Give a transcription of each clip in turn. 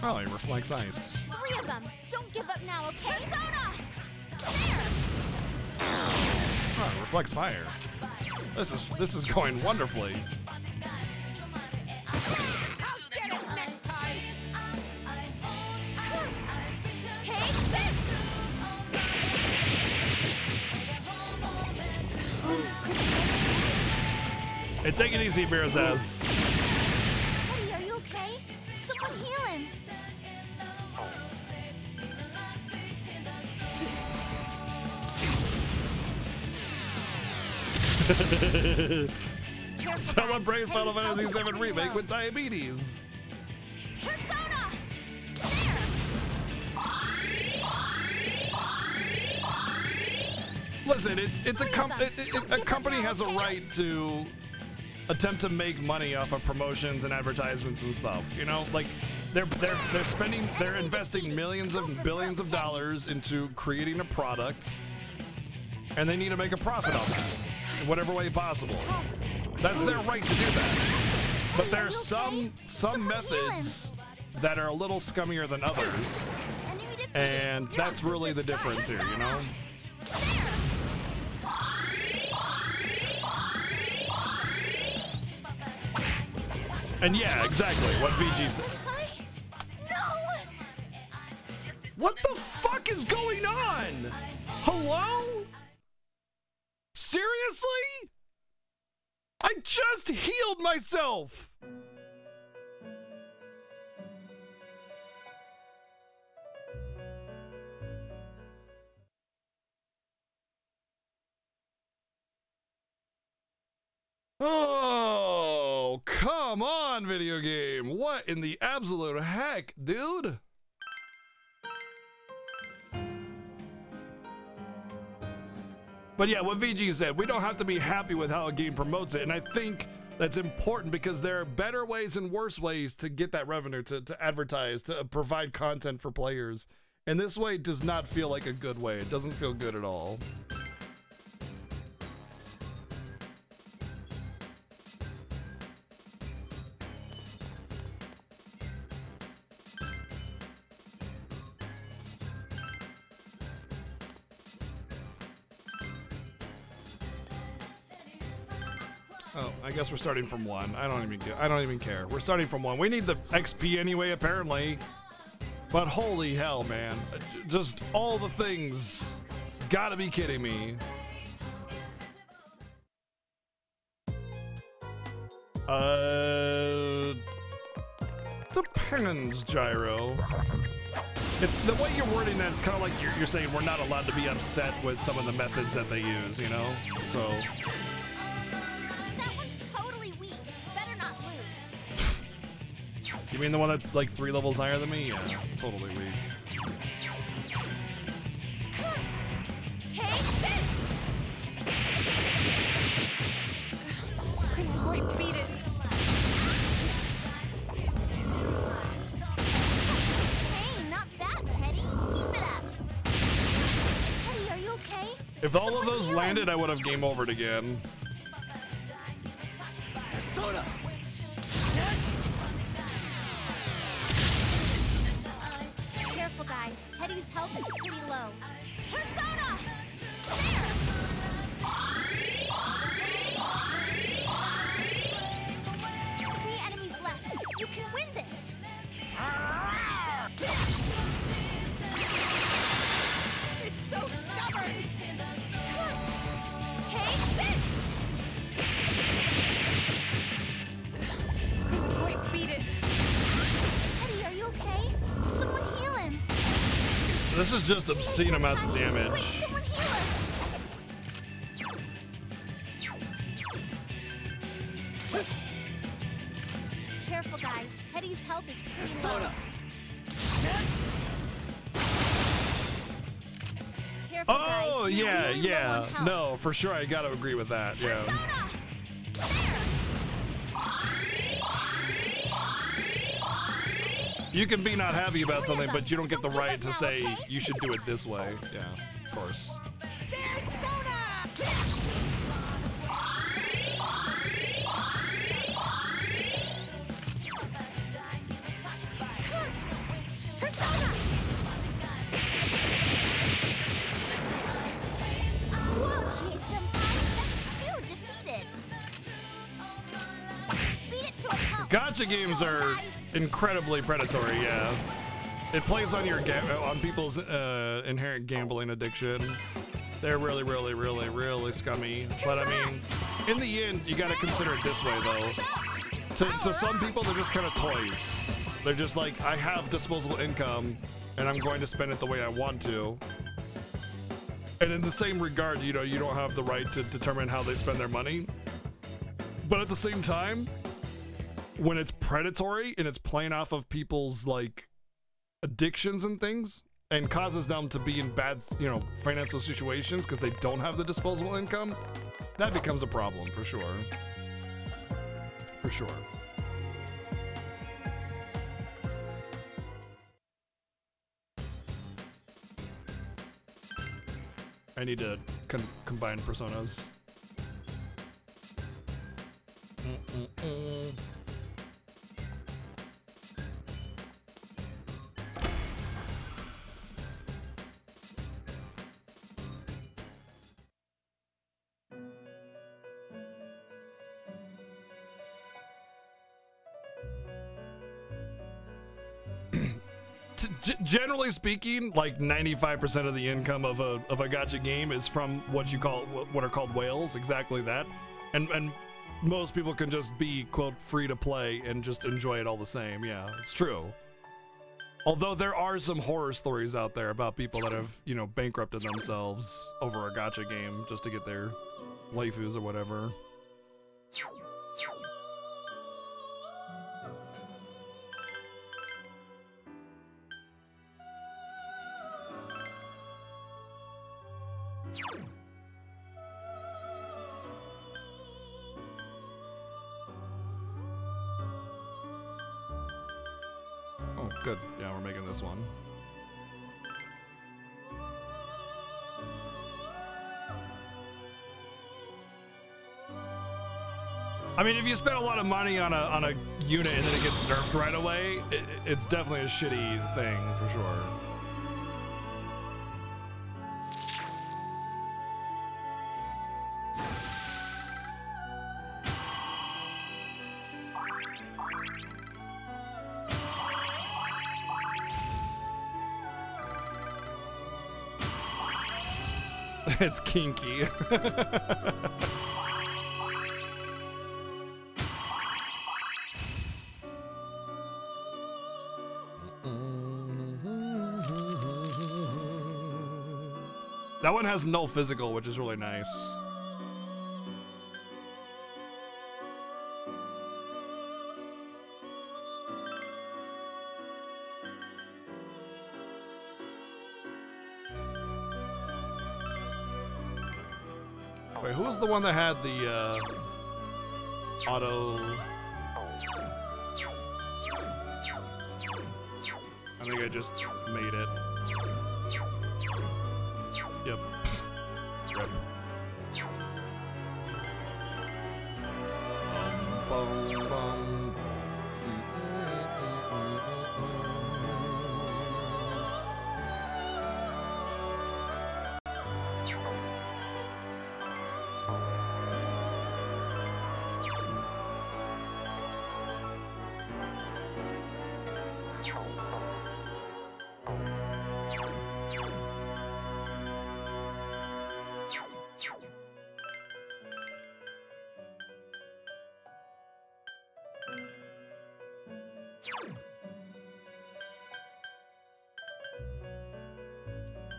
Oh, he reflects ice. 3 of them. Don't give up now, okay? Persona! There! Oh, it reflects fire. This is going wonderfully. I'll get it next time! Take this! Hey, take it easy, Mirazaz. Teddy, are you okay? Someone heal him! Someone brings Final Fantasy VII Remake with diabetes. Persona! Listen, it's a company has a right to attempt to make money off of promotions and advertisements and stuff. You know, like they're investing millions and billions of dollars into creating a product, and they need to make a profit on that in whatever way possible. That's their right to do that. But there's some methods that are a little scummier than others, and that's really the difference here, you know? And yeah, exactly what VG said. What the fuck is going on? Hello? Seriously? I just healed myself. Oh, come on, video game. What in the absolute heck, dude? But yeah, what VG said, we don't have to be happy with how a game promotes it. And I think that's important because there are better ways and worse ways to get that revenue, to advertise, to provide content for players. And this way does not feel like a good way. It doesn't feel good at all. Oh, I guess we're starting from 1. I don't even care. We're starting from 1. We need the XP anyway, apparently. But holy hell, man. Just all the things. Gotta be kidding me. Depends, Gyro. It's the way you're wording that, it's kind of like you're saying we're not allowed to be upset with some of the methods that they use, you know? So... You mean the one that's like 3 levels higher than me? Yeah, totally weak. Take this! Couldn't quite beat it. Hey, not bad, Teddy. Keep it up. Teddy, are you okay? If all of those landed, I would have game overed again. Persona! Careful, guys. Teddy's health is pretty low. Persona! There! 3 enemies left. You can win this. It's so stubborn. Take this. Couldn't quite beat it. Teddy, are you okay? Someone heal him. This is just obscene amounts of damage. Quick, someone heal us. Careful, guys. Teddy's health is pretty low. Careful, guys. Oh, You're yeah, really low on yeah. health. No, for sure, I gotta agree with that, yeah. Persona! You can be not happy about something, but you don't get the right to say you should do it this way. Yeah, of course. Gotcha games are incredibly predatory, yeah. It plays on your on people's inherent gambling addiction. They're really, really, really, really scummy. But I mean, in the end, you gotta consider it this way though. To some people, they're just kind of toys. They're just like, I have disposable income and I'm going to spend it the way I want to. And in the same regard, you know, you don't have the right to determine how they spend their money. But at the same time, when it's predatory and it's playing off of people's like addictions and things and causes them to be in bad, you know, financial situations because they don't have the disposable income, that becomes a problem for sure. For sure. I need to combine personas. Generally speaking, like 95% of the income of a gacha game is from what are called whales, exactly that, and most people can just be quote free to play and just enjoy it all the same. Yeah, it's true. Although there are some horror stories out there about people that have, you know, bankrupted themselves over a gacha game just to get their waifus or whatever. Oh, good. Yeah, we're making this one. I mean, if you spend a lot of money on a unit and then it gets nerfed right away, it's definitely a shitty thing for sure. It's kinky. That one has no physical, which is really nice. Wait, who was the one that had the auto? I think I just made it. Yep. Rip. Bum, bum.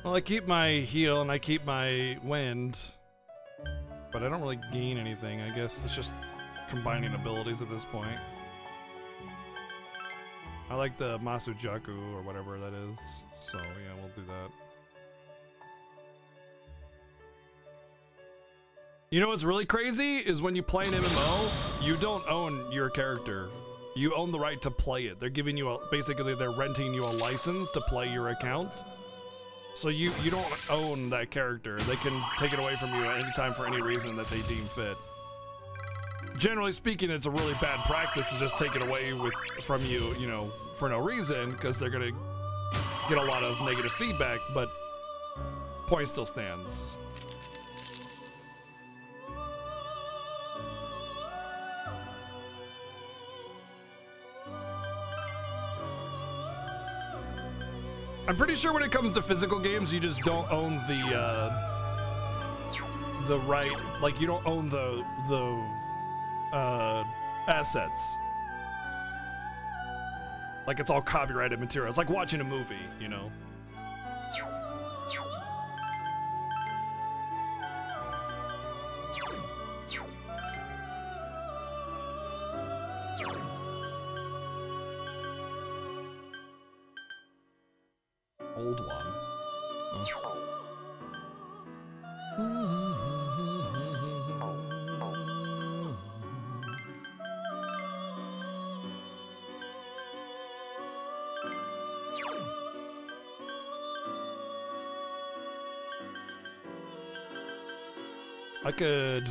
Well, I keep my heal and I keep my wind, but I don't really gain anything. I guess it's just combining abilities at this point. I like the Masujaku or whatever that is, so yeah, we'll do that. You know what's really crazy is when you play an MMO, you don't own your character. You own the right to play it. They're giving you basically they're renting you a license to play your account. So you don't own that character. They can take it away from you at any time for any reason that they deem fit. Generally speaking, it's a really bad practice to just take it away from you, you know, for no reason, because they're gonna get a lot of negative feedback, but point still stands. I'm pretty sure when it comes to physical games, you just don't own the right, like you don't own the assets. Like it's all copyrighted material. It's like watching a movie, you know. Old one. I could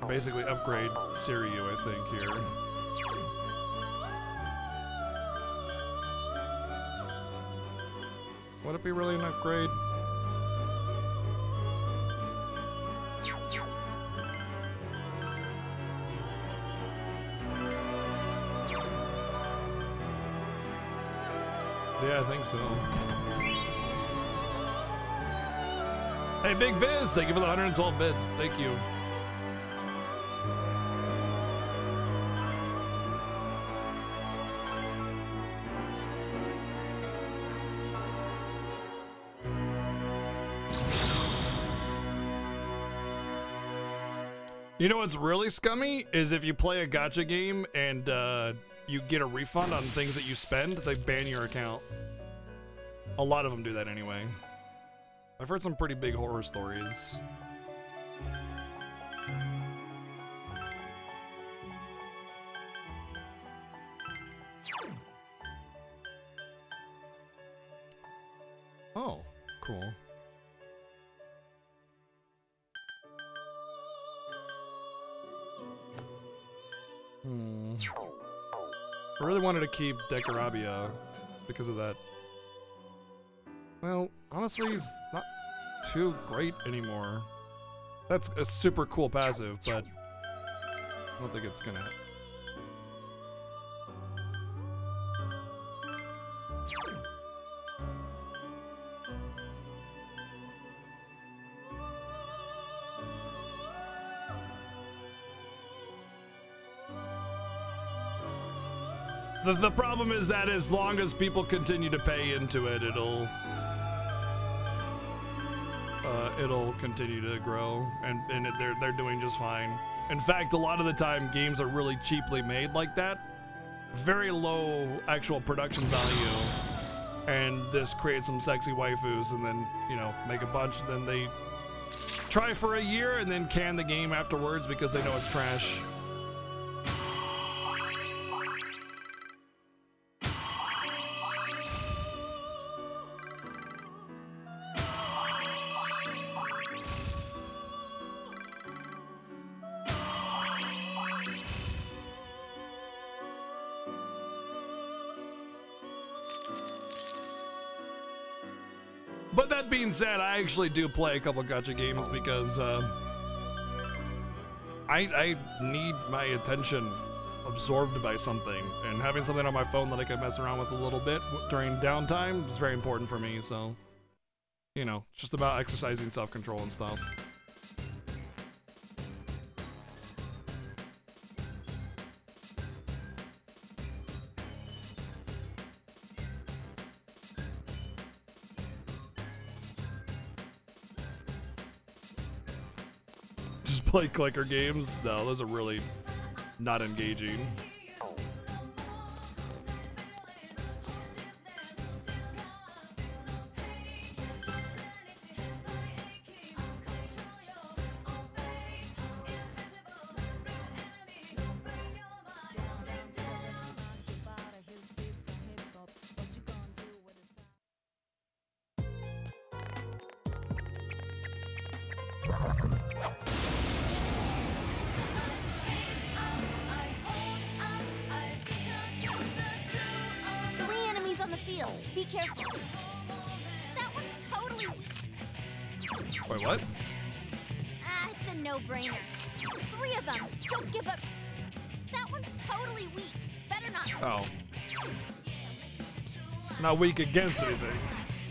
basically upgrade Siryu, I think, here. Would it be really an upgrade? Yeah, I think so. Hey, Big Viz, thank you for the 112 bits. Thank you. You know what's really scummy is if you play a gacha game and you get a refund on things that you spend, they ban your account. A lot of them do that anyway. I've heard some pretty big horror stories. Oh, cool. I really wanted to keep Decarabia because of that. Well, honestly, he's not too great anymore. That's a super cool passive, but I don't think it's gonna... The problem is that as long as people continue to pay into it, it'll continue to grow, and they're doing just fine. In fact, a lot of the time, games are really cheaply made like that, very low actual production value, and this creates some sexy waifus, and then make a bunch, and then they try for a year and then can the game afterwards because they know it's trash. But that being said, I actually do play a couple gacha games because I need my attention absorbed by something, and having something on my phone that I can mess around with a little bit during downtime is very important for me. So, it's just about exercising self-control and stuff. Play clicker games? No, those are really not engaging. Be careful. That one's totally... Wait, what? It's a no-brainer. 3 of them. Don't give up. That one's totally weak. Better not. Oh. Not weak against anything.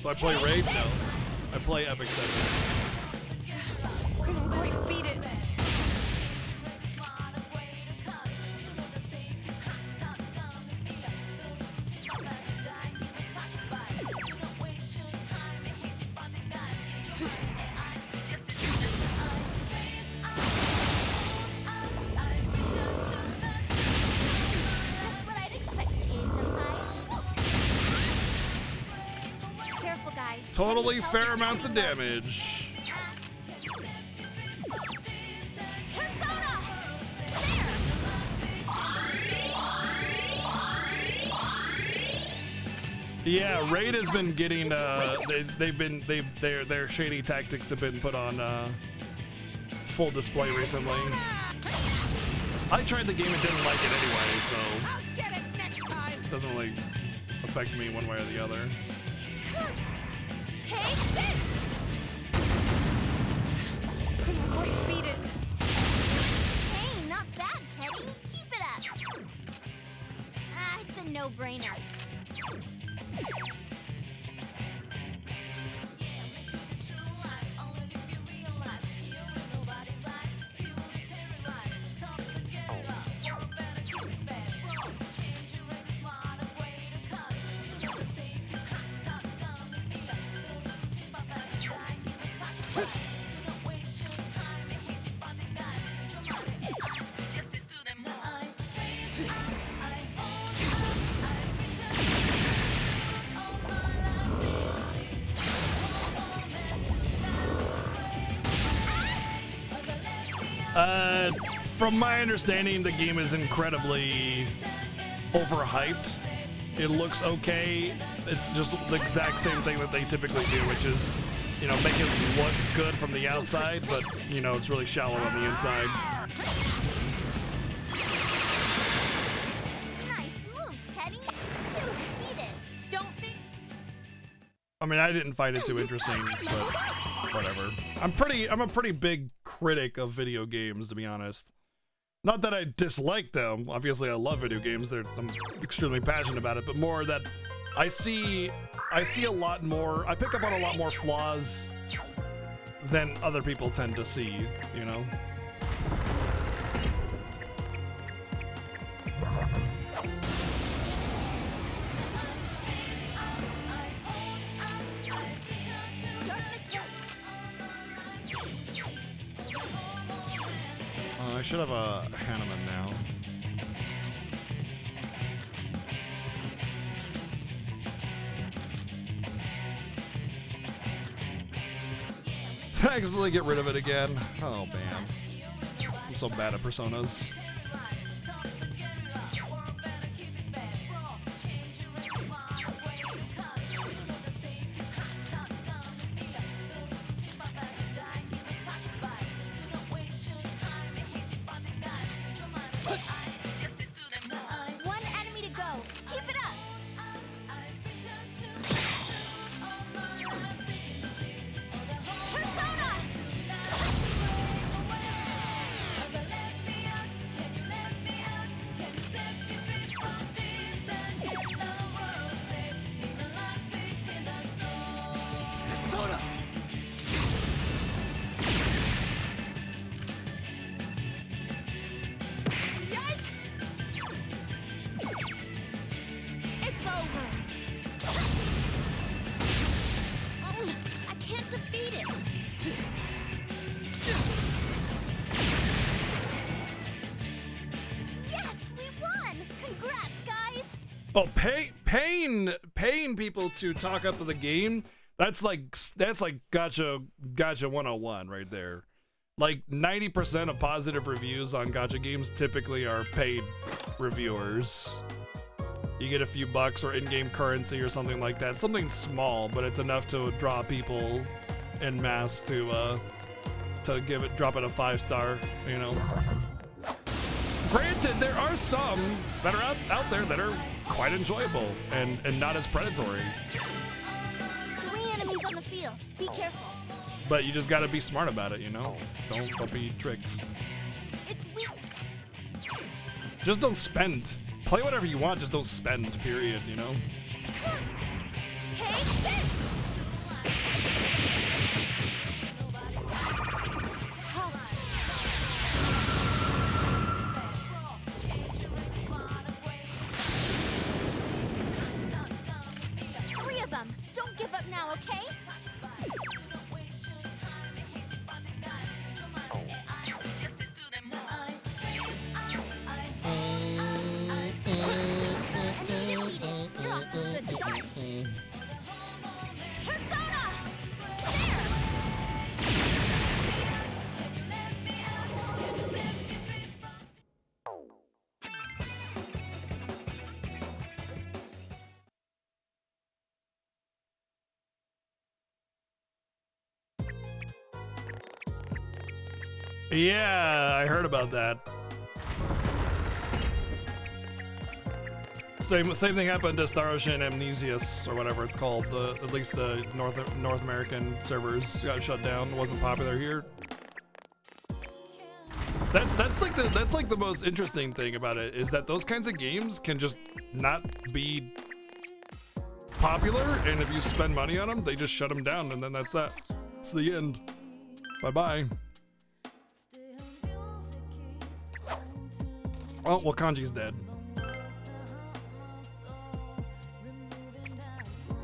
So I play Raid? No. I play Epic 7. Couldn't quite beat it. Just what I'd expect, Jay-senpai. Careful, guys. Totally fair amounts of damage. Persona! Yeah, Raid has been getting their shady tactics have been put on full display recently. I tried the game and didn't like it anyway, so I'll get it next time. it doesn't really affect me one way or the other. Take this! Couldn't quite beat it. Hey, not bad, Teddy. Keep it up. It's a no-brainer. From my understanding, the game is incredibly overhyped. It looks okay. It's just the exact same thing that they typically do, which is, you know, make it look good from the outside, but, you know, it's really shallow on the inside. Nice moves, Teddy. Too defeated. Don't think. I mean, I didn't find it too interesting, but whatever. I'm a pretty big critic of video games, to be honest. Not that I dislike them. Obviously, I love video games. I'm extremely passionate about it, but more that I see a lot more. I pick up on a lot more flaws than other people tend to see, you know? I should have a Hanneman now. Accidentally get rid of it again. Oh man, I'm so bad at Personas. One enemy to go. Keep it up. Persona! Persona! Yikes! It's over. Oh, I can't defeat it. Yes, we won! Congrats, guys! Oh, paying people to talk up to the game. That's like Gacha 101 right there. Like 90% of positive reviews on Gacha games typically are paid reviewers. You get a few bucks or in-game currency or something like that. Something small, but it's enough to draw people en masse to drop it a 5-star, you know. Granted, there are some that are out there that are quite enjoyable and not as predatory. 3 enemies on the field. Be careful. But you just gotta be smart about it, you know? Don't be tricked. It's weak. Just don't spend. Play whatever you want, just don't spend, period, you know? Take this! It's tough. 3 of them. Don't give up now, okay? You're off to a good start. Persona! Yeah, I heard about that. Same thing happened to Star Ocean Amnesius, or whatever it's called. At least the North American servers got shut down. It wasn't popular here. That's like the most interesting thing about it, is that those kinds of games can just not be popular, and if you spend money on them, they just shut them down, and then that's that. It's the end. Bye bye. Oh, well, Kanji's dead.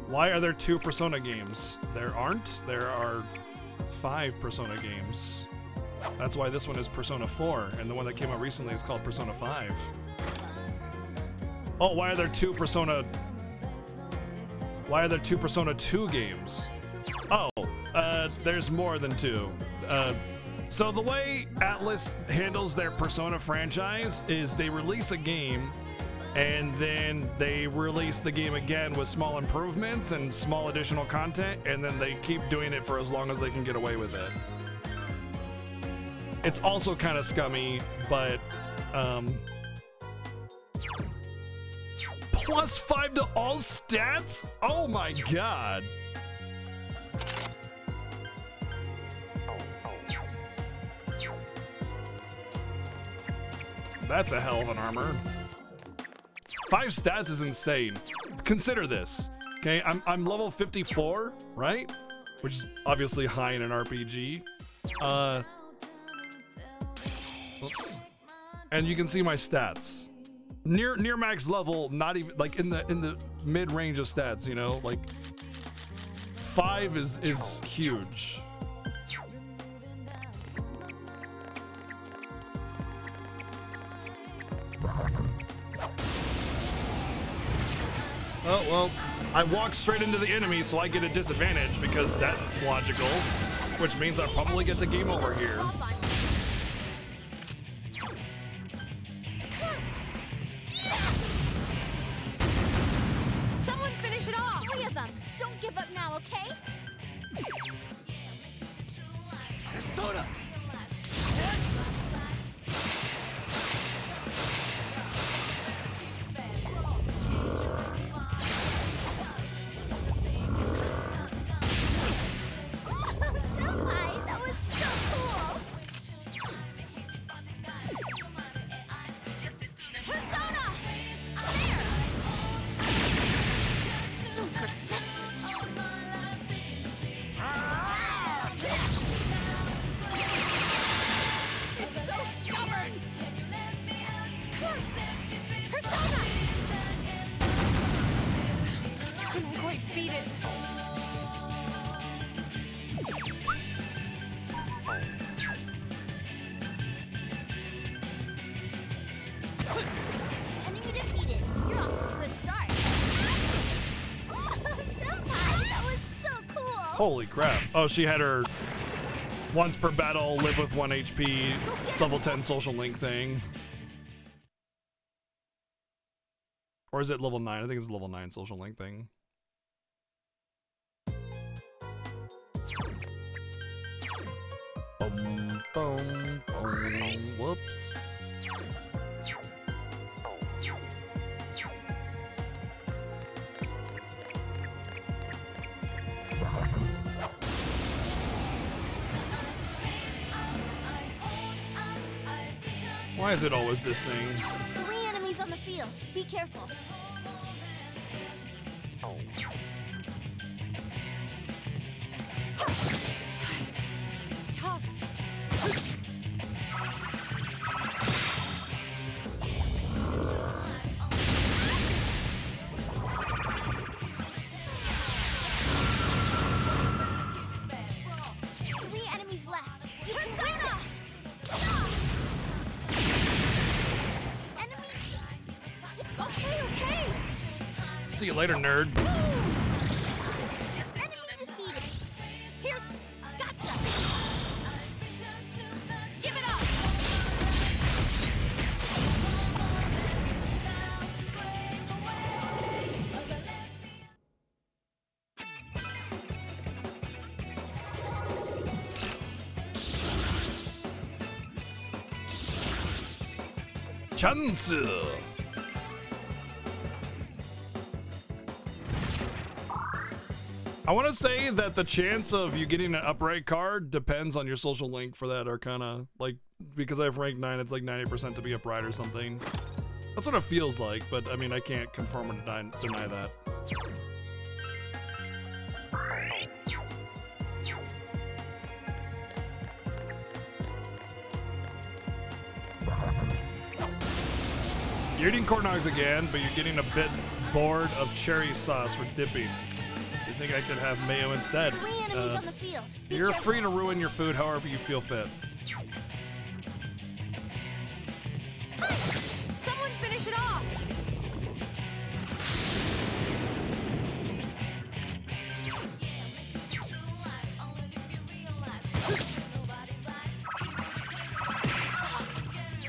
Why are there 2 Persona games? There aren't. There are 5 Persona games. That's why this one is Persona 4, and the one that came out recently is called Persona 5. Oh, why are there 2 Persona... Why are there 2 Persona 2 games? Oh, there's more than 2. So the way Atlus handles their Persona franchise is they release a game, and then they release the game again with small improvements and small additional content, and then they keep doing it for as long as they can get away with it. It's also kind of scummy, but +5 to all stats? Oh my god. That's a hell of an armor. 5 stats is insane. Consider this. Okay, I'm level 54, right? Which is obviously high in an RPG. Oops. And you can see my stats. Near max level, not even like in the mid range of stats, you know, like 5 is huge. Oh, well, I walked straight into the enemy, so I get a disadvantage because that's logical, which means I probably get to game over here. Someone finish it off! 3 of them! Don't give up now, okay? Persona! Senpai, that was so cool! Persona! There! So persistent! It's so stubborn! Persona! Couldn't quite beat it. Enemy defeated. You're off to a good start. Senpai, that was so cool. Holy crap. Oh, she had her once per battle, live with 1 HP, level 10 social link thing. Or is it level 9? I think it's level 9 social link thing. Boom, boom, boom. Whoops. Why is it always this thing? 3 enemies on the field. Be careful. It's tough. 3 enemies left. We can win this! Okay. See you later, nerd. Enemy defeated. Here, gotcha. Give it up. Chance. I want to say that the chance of you getting an upright card depends on your social link for that Arcana. Like, because I have rank 9, it's like 90% to be upright or something. That's what it feels like, but I mean, I can't confirm or deny that. You're eating corn dogs again, but you're getting a bit bored of cherry sauce for dipping. You think I could have mayo instead? 3 enemies on the field. Be You're careful. free to ruin your food however you feel fit. Someone finish it off.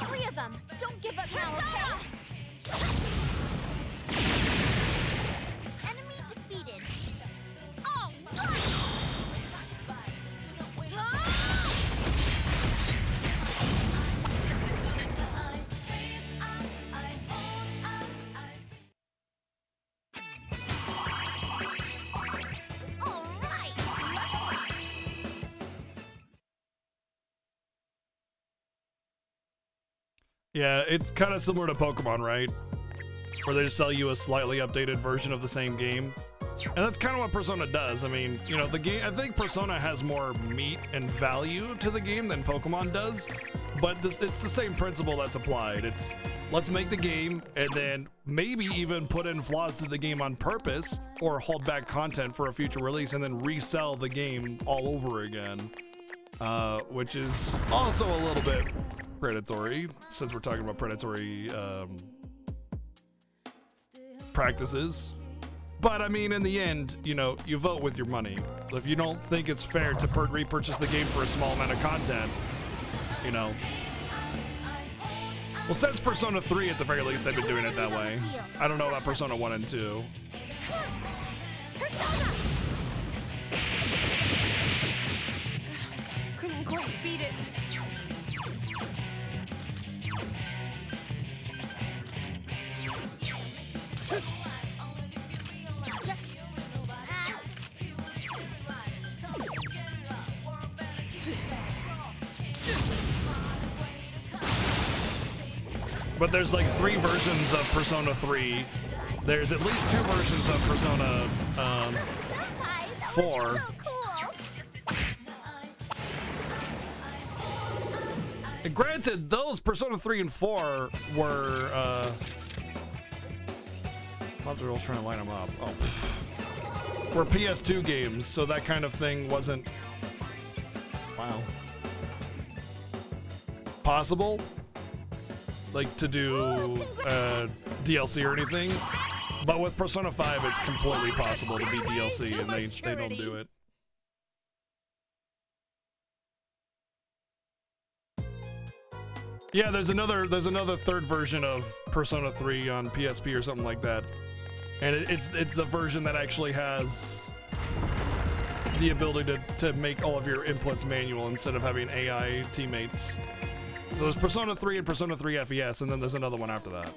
Three of them. Don't give up now, okay? Enemy defeated. Oh, all right. Yeah, it's kind of similar to Pokemon, right? Where they just sell you a slightly updated version of the same game. And that's kind of what Persona does. I mean, you know, the game, I think Persona has more meat and value to the game than Pokemon does, but it's the same principle that's applied. It's, let's make the game and then maybe even put in flaws to the game on purpose or hold back content for a future release and then resell the game all over again. Which is also a little bit predatory, since we're talking about predatory practices. But I mean, in the end, you know, you vote with your money. If you don't think it's fair to repurchase the game for a small amount of content, you know. Well, since Persona 3, at the very least, they've been doing it that way. I don't know about Persona 1 and 2. Persona! Couldn't quite beat it. Just... But there's like 3 versions of Persona 3. There's at least 2 versions of Persona Senpai, that 4. was so cool! And granted, those Persona 3 and 4 were, I'm trying to line them up. Oh, were PS2 games, so that kind of thing wasn't, wow, possible, like to do DLC or anything. But with Persona 5, it's completely possible to be DLC, and they don't do it. Yeah, there's another third version of Persona 3 on PSP or something like that, and it's the version that actually has the ability to make all of your inputs manual instead of having AI teammates. So there's Persona 3 and Persona 3 FES, and then there's another one after that.